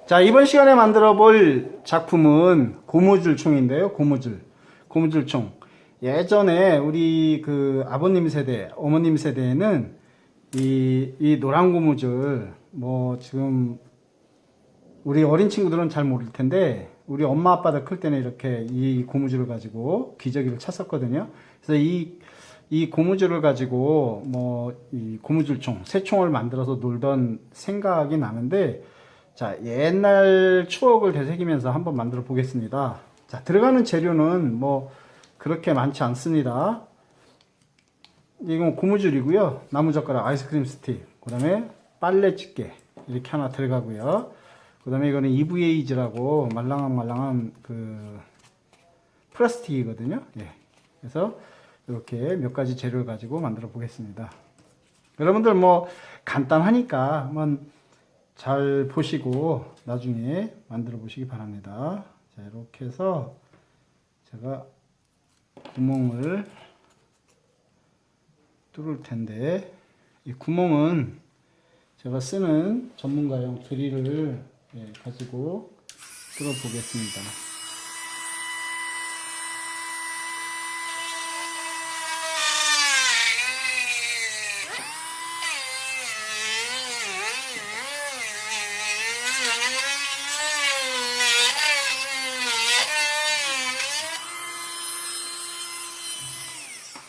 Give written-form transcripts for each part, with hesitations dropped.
자, 이번 시간에 만들어 볼 작품은 고무줄총인데요. 고무줄총. 예전에 우리 그 아버님 세대, 어머님 세대에는 이 노란 고무줄, 뭐 지금 우리 어린 친구들은 잘 모를 텐데, 우리 엄마 아빠들 클 때는 이렇게 이 고무줄을 가지고 기저귀를 찼었거든요. 그래서 이 고무줄을 가지고 뭐 이 고무줄총, 새총을 만들어서 놀던 생각이 나는데, 자, 옛날 추억을 되새기면서 한번 만들어 보겠습니다. 자, 들어가는 재료는 뭐 그렇게 많지 않습니다. 이건 고무줄이고요. 나무젓가락, 아이스크림 스틱, 그 다음에 빨래 집게 이렇게 하나 들어가고요. 그 다음에 이거는 EVAG라고 말랑한 그 플라스틱이거든요. 예. 그래서 이렇게 몇 가지 재료를 가지고 만들어 보겠습니다. 여러분들 뭐 간단하니까 한번 잘 보시고 나중에 만들어 보시기 바랍니다. 자, 이렇게 해서 제가 구멍을 뚫을 텐데, 이 구멍은 제가 쓰는 전문가용 드릴을 가지고 뚫어 보겠습니다.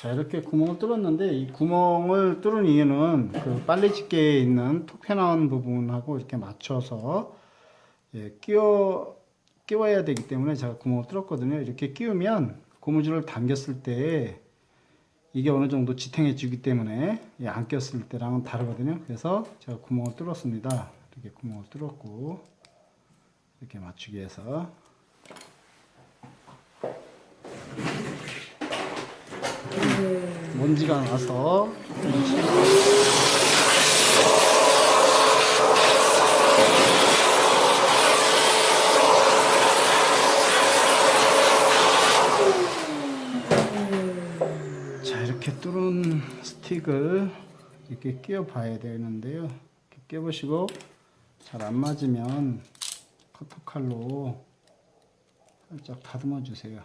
자, 이렇게 구멍을 뚫었는데, 이 구멍을 뚫은 이유는 그 빨래 집게에 있는 톡 펴나온 부분하고 이렇게 맞춰서 끼워야 되기 때문에 제가 구멍을 뚫었거든요. 이렇게 끼우면 고무줄을 당겼을 때 이게 어느 정도 지탱해 주기 때문에 안 꼈을 때랑은 다르거든요. 그래서 제가 구멍을 뚫었습니다. 이렇게 구멍을 뚫었고, 이렇게 맞추기 위해서. 먼지가 나서 자, 이렇게 뚫은 스틱을 이렇게 끼워 봐야 되는데요. 이렇게 끼워 보시고 잘 안 맞으면 커터칼로 살짝 다듬어 주세요.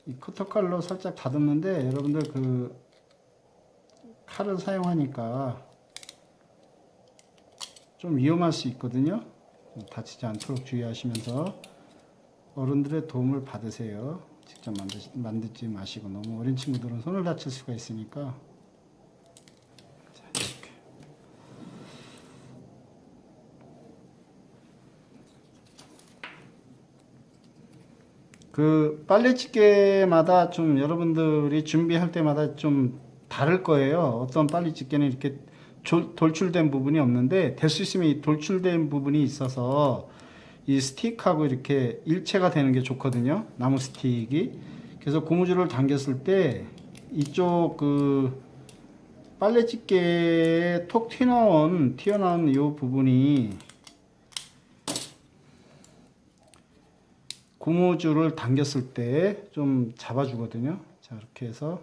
이 커터칼로 살짝 다듬는데, 여러분들 그 칼을 사용하니까 좀 위험할 수 있거든요. 다치지 않도록 주의하시면서 어른들의 도움을 받으세요. 직접 만들지 마시고. 너무 어린 친구들은 손을 다칠 수가 있으니까. 자, 이렇게. 그 빨래집게마다 좀 여러분들이 준비할 때마다 좀 다를 거예요. 어떤 빨래집게는 이렇게 돌출된 부분이 없는데, 될 수 있으면 이 돌출된 부분이 있어서 이 스틱하고 이렇게 일체가 되는 게 좋거든요. 나무 스틱이. 그래서 고무줄을 당겼을 때 이쪽 그 빨래집게에 톡 튀어나온 이 부분이 고무줄을 당겼을 때 좀 잡아주거든요. 자, 이렇게 해서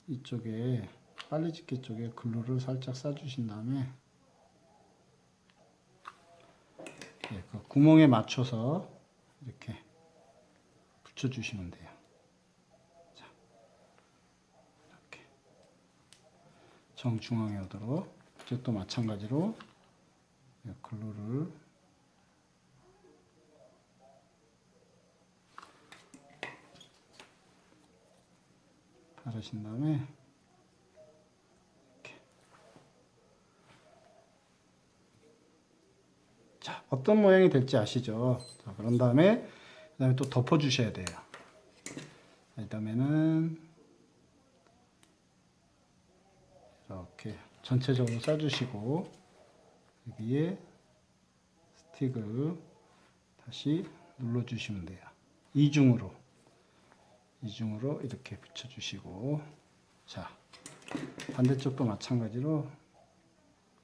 이쪽에 빨래집게 쪽에 글루를 살짝 싸주신 다음에 그 구멍에 맞춰서 이렇게 붙여주시면 돼요. 자, 이렇게 정중앙에 오도록. 이쪽도 마찬가지로 글루를 바르신 다음에 이렇게. 자, 어떤 모양이 될지 아시죠? 자, 그런 다음에 그다음에 또 덮어 주셔야 돼요. 이 다음에는 이렇게 전체적으로 싸주시고, 여기에 스틱을 다시 눌러주시면 돼요. 이중으로 이렇게 붙여주시고, 자, 반대쪽도 마찬가지로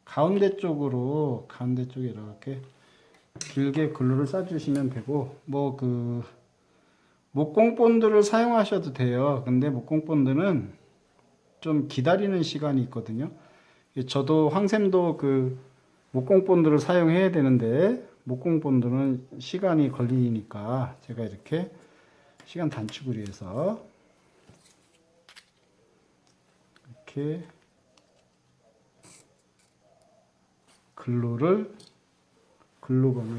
가운데 쪽에 이렇게 길게 글루를 싸주시면 되고, 뭐 그 목공본드를 사용하셔도 돼요. 근데 목공본드는 좀 기다리는 시간이 있거든요. 저도 황샘도 그 목공본드를 사용해야 되는데 목공본드는 시간이 걸리니까 제가 이렇게 시간 단축을 위해서 이렇게 글루건을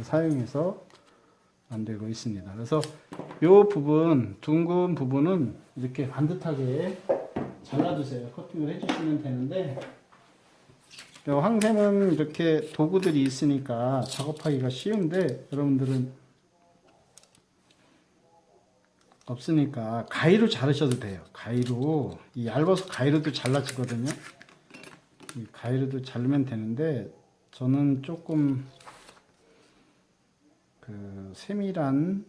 사용해서 만들고 있습니다. 그래서 이 부분, 둥근 부분은 이렇게 반듯하게 잘라주세요. 커팅을 해주시면 되는데, 황샘은 이렇게 도구들이 있으니까 작업하기가 쉬운데, 여러분들은 없으니까 가위로 자르셔도 돼요. 가위로, 이 얇아서 가위로도 잘라지거든요. 이 가위로도 자르면 되는데, 저는 조금 그 세밀한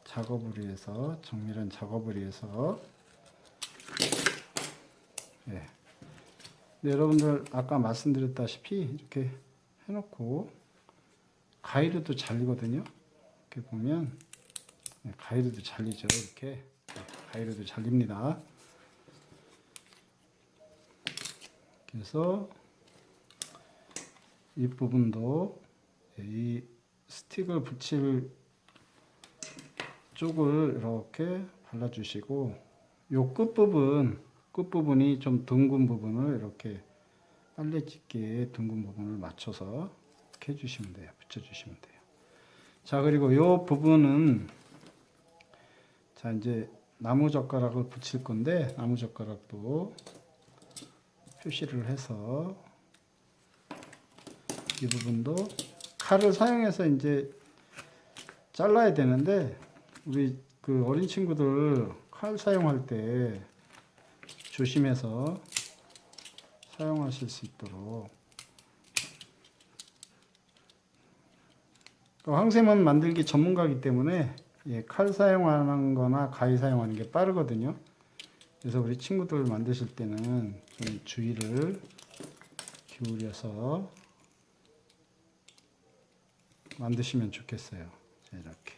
작업을 위해서, 정밀한 작업을 위해서, 예. 네, 여러분들 아까 말씀드렸다시피 이렇게 해놓고 가위로도 잘리거든요. 이렇게 보면 네, 가위로도 잘리죠. 이렇게 네, 가위로도 잘립니다. 그래서 이 부분도 이 스틱을 붙일 쪽을 이렇게 발라주시고 요 끝부분이 좀 둥근 부분을 이렇게 빨래집게 둥근 부분을 맞춰서 이렇게 해주시면 돼요. 붙여주시면 돼요. 자, 그리고 요 부분은 자 이제 나무 젓가락을 붙일 건데 나무 젓가락도 표시를 해서 이 부분도 칼을 사용해서 이제 잘라야 되는데 우리 그 어린 친구들 칼 사용할 때 조심해서 사용하실 수 있도록. 황샘은 만들기 전문가이기 때문에 칼 사용하는 거나 가위 사용하는 게 빠르거든요. 그래서 우리 친구들 만드실 때는 좀 주의를 기울여서 만드시면 좋겠어요. 자, 이렇게.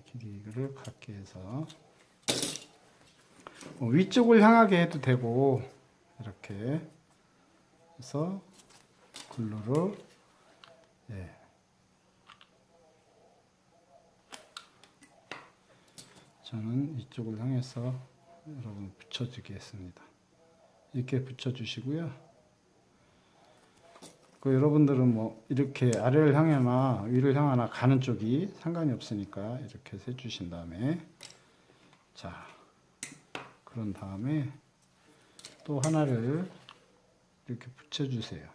길이를 갖게 해서 위쪽을 향하게 해도 되고 이렇게 해서 글루를 저는 이쪽을 향해서 여러분 붙여주겠습니다. 이렇게 붙여주시고요. 그 여러분들은 뭐 이렇게 아래를 향하나 위를 향하나 가는 쪽이 상관이 없으니까 이렇게 해주신 다음에 자 그런 다음에 또 하나를 이렇게 붙여주세요.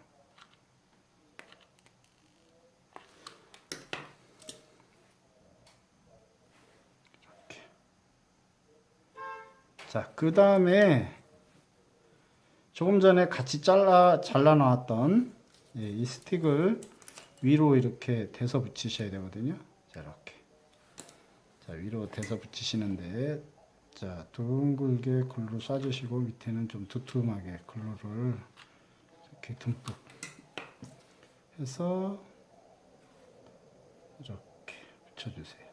이렇게. 자, 그 다음에 조금 전에 같이 잘라 놨던 이 스틱을 위로 이렇게 대서 붙이셔야 되거든요. 자, 이렇게. 자, 위로 대서 붙이시는데, 자, 둥글게 글루 쏴주시고, 밑에는 좀 두툼하게 글루를 이렇게 듬뿍 해서, 이렇게 붙여주세요.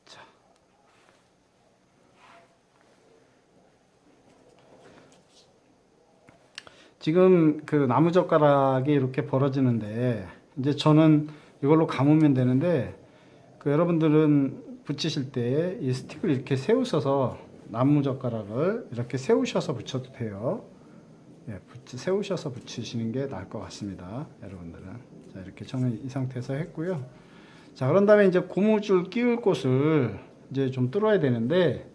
자. 지금 그 나무젓가락이 이렇게 벌어지는데 이제 저는 이걸로 감으면 되는데 그 여러분들은 붙이실 때 이 스틱을 이렇게 세우셔서 나무젓가락을 이렇게 세우셔서 붙여도 돼요. 예, 세우셔서 붙이시는 게 나을 것 같습니다. 여러분들은. 자, 이렇게 저는 이 상태에서 했고요. 자, 그런 다음에 이제 고무줄 끼울 곳을 이제 좀 뚫어야 되는데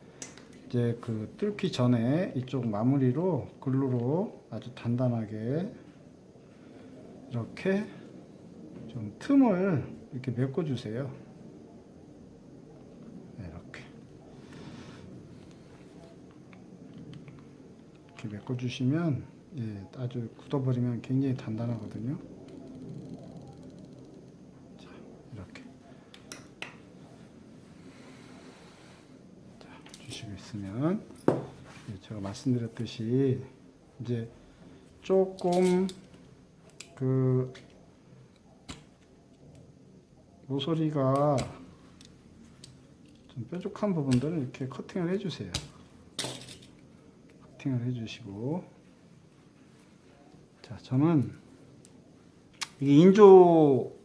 이제 그 뚫기 전에 이쪽 마무리로 글루로 아주 단단하게 이렇게 좀 틈을 이렇게 메꿔 주세요. 이렇게 메꿔 주시면 아주 굳어버리면 굉장히 단단하거든요. 자, 이렇게 자, 주시고 있으면 제가 말씀드렸듯이 이제 조금 그 모서리가 좀 뾰족한 부분들은 이렇게 커팅을 해주세요. 커팅을 해주시고, 자, 저는 이게 인조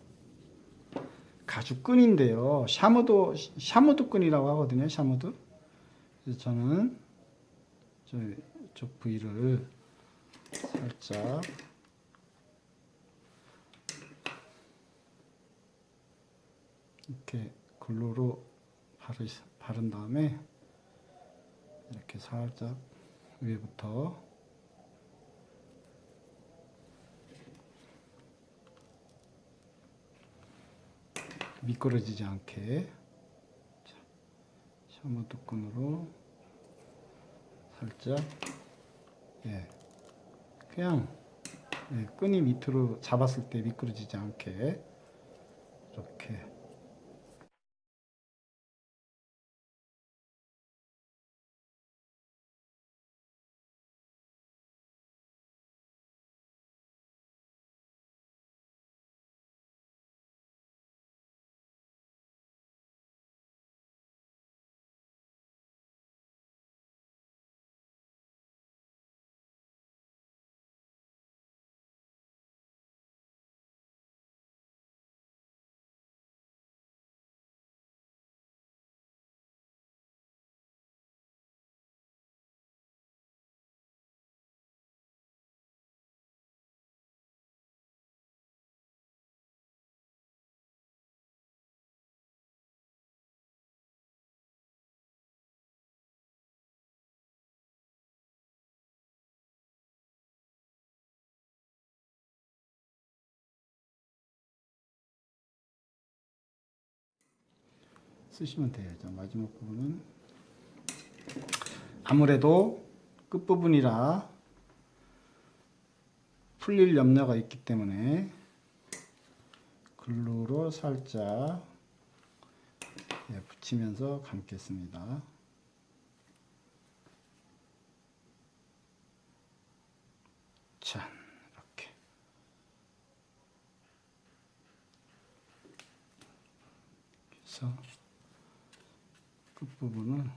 가죽끈인데요. 샤무드 끈이라고 하거든요. 샤무드. 그래서 저는 저 부위를 살짝 이렇게 글루로 바른 다음에 이렇게 살짝 위에부터 미끄러지지 않게 샤무드 끈으로 살짝, 예, 그냥, 예, 끈이 밑으로 잡았을 때 미끄러지지 않게 이렇게. 쓰시면 돼요. 마지막 부분은 아무래도 끝부분이라 풀릴 염려가 있기 때문에 글루로 살짝, 예, 붙이면서 감겠습니다. 자, 이렇게. 그래서 끝부분을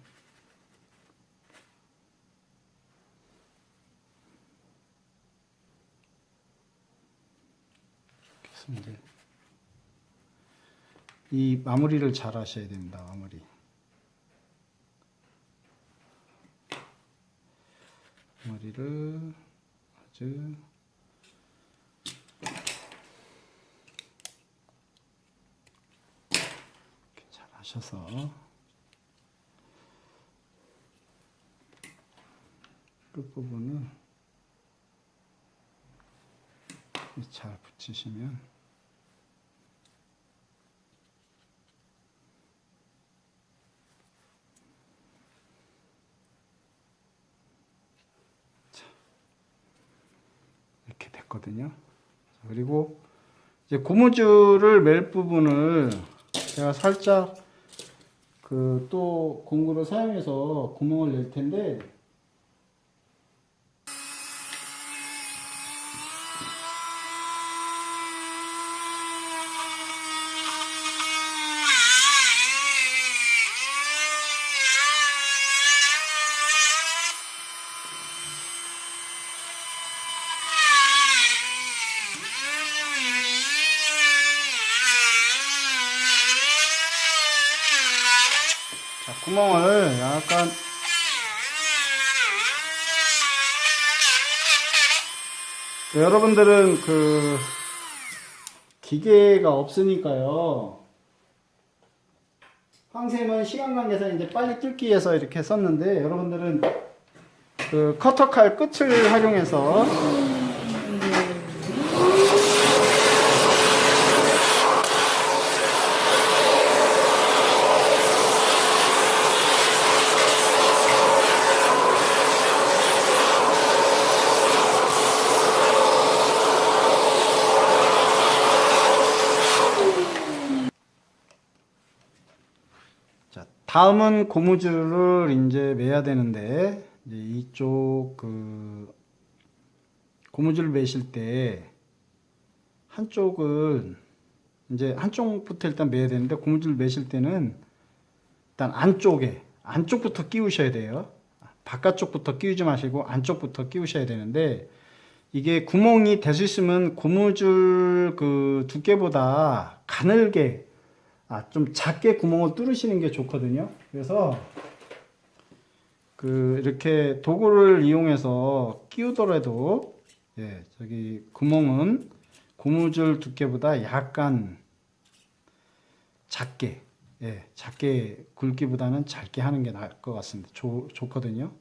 이렇게 쓰면 돼요. 이 마무리를 잘 하셔야 됩니다. 마무리를 아주 이렇게 잘 하셔서 끝부분을 잘 붙이시면, 이렇게 됐거든요. 그리고 이제 고무줄을 멜 부분을 제가 살짝 또 공구를 사용해서 구멍을 낼 텐데, 자, 구멍을 약간 여러분들은 기계가 없으니까요. 황쌤은 시간 관계상 이제 빨리 뚫기 위해서 이렇게 썼는데, 여러분들은 커터칼 끝을 활용해서 다음은 고무줄을 이제 매야 되는데, 이제 이쪽 고무줄을 매실 때 한쪽은 이제 한쪽부터 일단 매야 되는데, 고무줄을 매실 때는 일단 안쪽부터 끼우셔야 돼요. 바깥쪽부터 끼우지 마시고 안쪽부터 끼우셔야 되는데, 이게 구멍이 될 수 있으면 고무줄 그 두께보다 가늘게, 좀 작게 구멍을 뚫으시는 게 좋거든요. 그래서 이렇게 도구를 이용해서 끼우더라도, 저기 구멍은 고무줄 두께보다 약간 작게, 작게 굵기보다는 작게 하는 게 나을 것 같습니다. 좋거든요.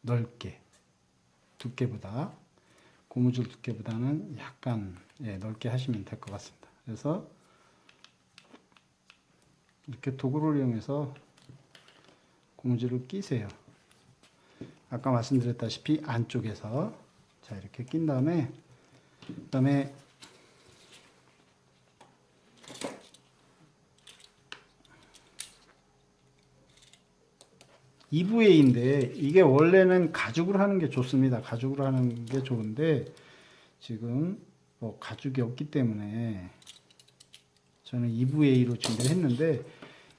넓게, 두께보다, 고무줄 두께보다는 약간 넓게 하시면 될 것 같습니다. 그래서 이렇게 도구를 이용해서 고무줄을 끼세요. 아까 말씀드렸다시피 안쪽에서, 자, 이렇게 낀 다음에, 그다음에 EVA인데 이게 원래는 가죽으로 하는 게 좋습니다. 가죽으로 하는 게 좋은데 지금 뭐 가죽이 없기 때문에 저는 EVA로 준비를 했는데,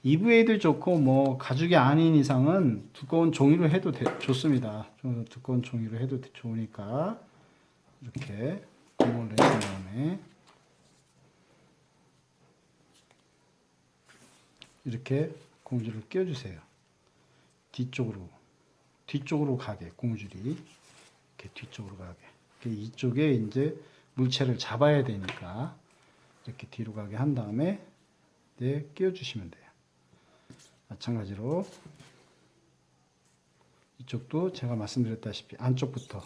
EVA도 좋고 뭐 가죽이 아닌 이상은 두꺼운 종이로 해도 좋습니다. 좀 두꺼운 종이로 해도 좋으니까 이렇게 구멍을 내신 다음에 이렇게 고무줄을 끼워주세요. 뒤쪽으로 가게, 고무줄이 이렇게 뒤쪽으로 가게. 이쪽에 이제 물체를 잡아야 되니까 이렇게 뒤로 가게 한 다음에 끼워주시면 돼요. 마찬가지로 이쪽도 제가 말씀드렸다시피 안쪽부터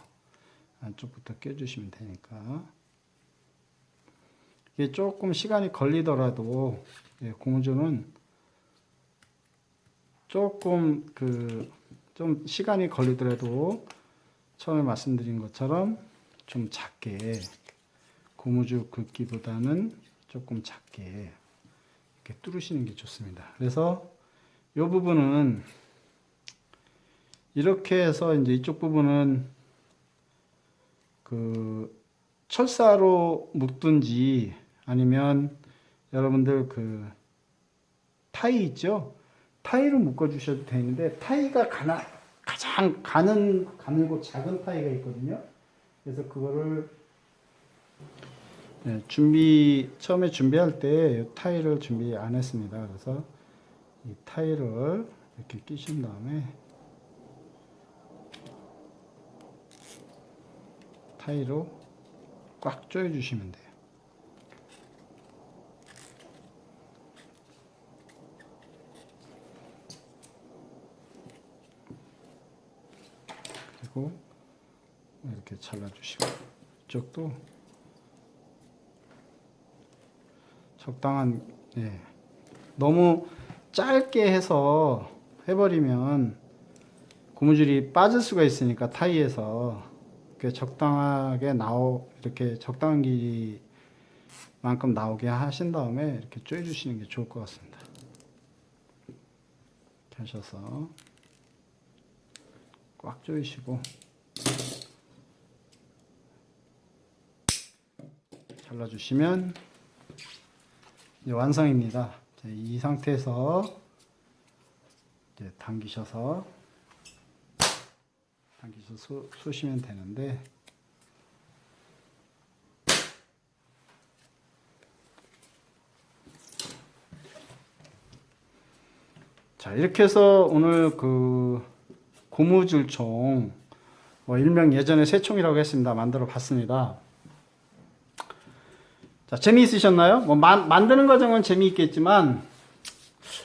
끼워주시면 되니까, 이게 조금 시간이 걸리더라도 고무줄은 조금 좀 시간이 걸리더라도 처음에 말씀드린 것처럼 좀 작게, 고무줄 굵기보다는 조금 작게 이렇게 뚫으시는 게 좋습니다. 그래서 이 부분은 이렇게 해서 이제 이쪽 부분은 철사로 묶든지 아니면 여러분들 타이 있죠? 타이로 묶어 주셔도 되는데, 타이가 가장 가늘고 작은 타이가 있거든요. 그래서 그거를 처음에 준비할 때 타이를 준비 안 했습니다. 그래서 이 타이를 이렇게 끼신 다음에 타이로 꽉 조여 주시면 돼요. 그리고 이렇게 잘라주시고, 이쪽도 적당한, 너무 짧게 해서 해버리면 고무줄이 빠질 수가 있으니까 타이에서 이렇게 적당하게 이렇게 적당한 길이만큼 나오게 하신 다음에 이렇게 조여주시는 게 좋을 것 같습니다. 이렇게 하셔서 꽉 조이시고 잘라주시면 이제 완성입니다. 이 상태에서 이제 당기셔서 쏘시면 되는데, 자, 이렇게 해서 오늘 고무줄총, 일명 예전에 새총이라고 했습니다. 만들어 봤습니다. 자, 재미있으셨나요? 만드는 과정은 재미있겠지만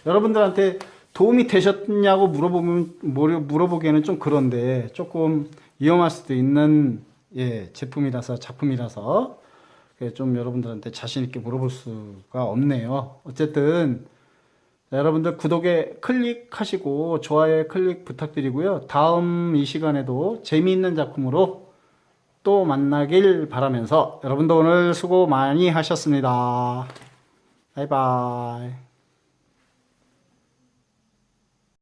여러분들한테 도움이 되셨냐고 물어보기에는 좀 그런데, 조금 위험할 수도 있는 작품이라서 좀 여러분들한테 자신 있게 물어볼 수가 없네요. 어쨌든 여러분들 구독에 클릭하시고 좋아요에 클릭 부탁드리고요. 다음 이 시간에도 재미있는 작품으로 또 만나길 바라면서, 여러분도 오늘 수고 많이 하셨습니다. 바이바이.